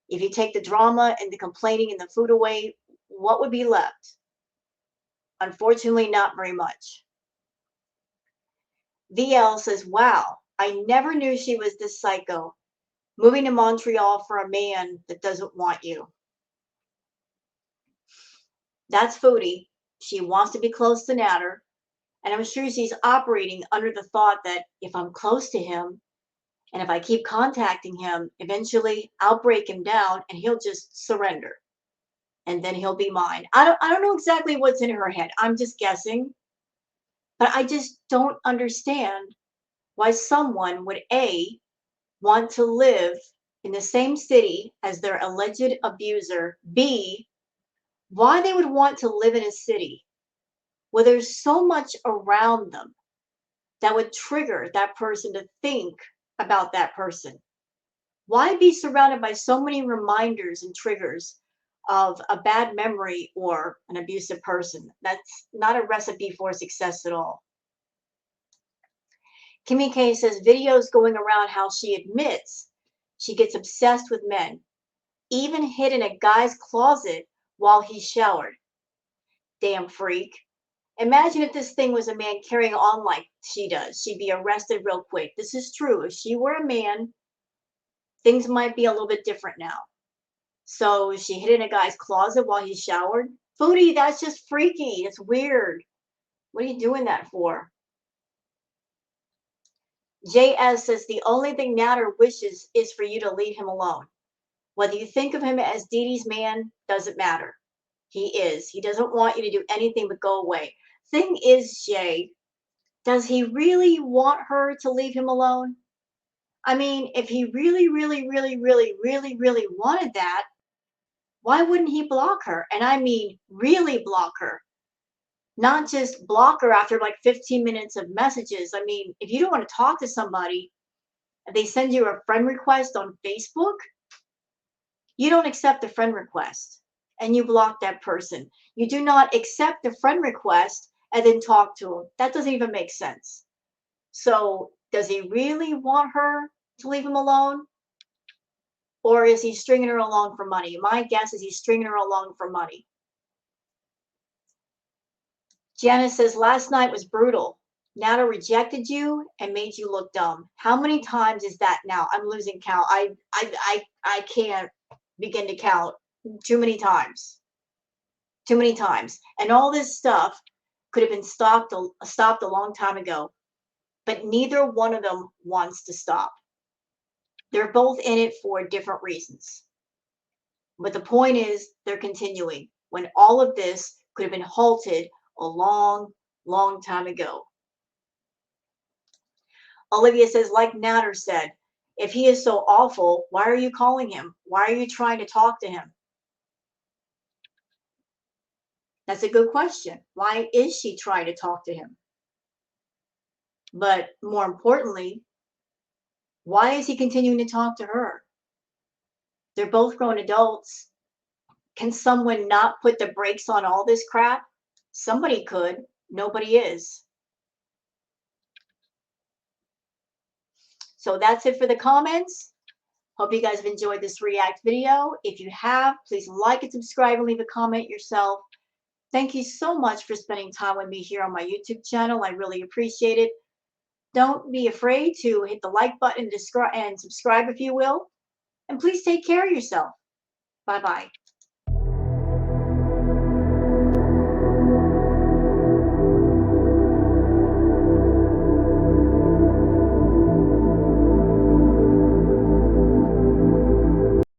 If you take the drama and the complaining and the food away, what would be left? Unfortunately, not very much. VL says, wow, I never knew she was this psycho. Moving to Montreal for a man that doesn't want you. That's Foodie. She wants to be close to Natter. And I'm sure she's operating under the thought that if I'm close to him and if I keep contacting him, eventually I'll break him down and he'll just surrender. And then he'll be mine. I don't know exactly what's in her head. I'm just guessing. But I just don't understand why someone would A, want to live in the same city as their alleged abuser, B, why they would want to live in a city where there's so much around them that would trigger that person to think about that person. Why be surrounded by so many reminders and triggers of a bad memory or an abusive person? That's not a recipe for success at all. Kimmy K says videos going around how she admits she gets obsessed with men, even hid in a guy's closet while he showered. Damn freak. Imagine if this thing was a man carrying on like she does. She'd be arrested real quick. This is true. If she were a man, things might be a little bit different now. So she hid in a guy's closet while he showered. Foodie, that's just freaky. It's weird. What are you doing that for? JS says the only thing Natter wishes is for you to leave him alone. Whether you think of him as Dee Dee's man doesn't matter. He is. He doesn't want you to do anything but go away. Thing is, Jay, does he really want her to leave him alone? I mean, if he really, really, really, really, really, really wanted that, why wouldn't he block her? And I mean, really block her. Not just block her after like 15 minutes of messages. I mean, if you don't want to talk to somebody and they send you a friend request on Facebook, you don't accept the friend request and you block that person. You do not accept the friend request and then talk to him. That doesn't even make sense. So does he really want her to leave him alone? Or is he stringing her along for money? My guess is he's stringing her along for money. Janice says, last night was brutal. Natter rejected you and made you look dumb. How many times is that now? I'm losing count. I can't begin to count. Too many times. Too many times. And all this stuff could have been stopped a long time ago. But neither one of them wants to stop. They're both in it for different reasons. But the point is, they're continuing when all of this could have been halted a long, long time ago. Olivia says, like Natter said, if he is so awful, why are you calling him? Why are you trying to talk to him? That's a good question. Why is she trying to talk to him? But more importantly, why is he continuing to talk to her? They're both grown adults. Can someone not put the brakes on all this crap? Somebody could. Nobody is. So that's it for the comments. Hope you guys have enjoyed this react video. If you have, please like and subscribe and leave a comment yourself. Thank you so much for spending time with me here on my YouTube channel. I really appreciate it. Don't be afraid to hit the like button and subscribe if you will. And please take care of yourself. Bye-bye.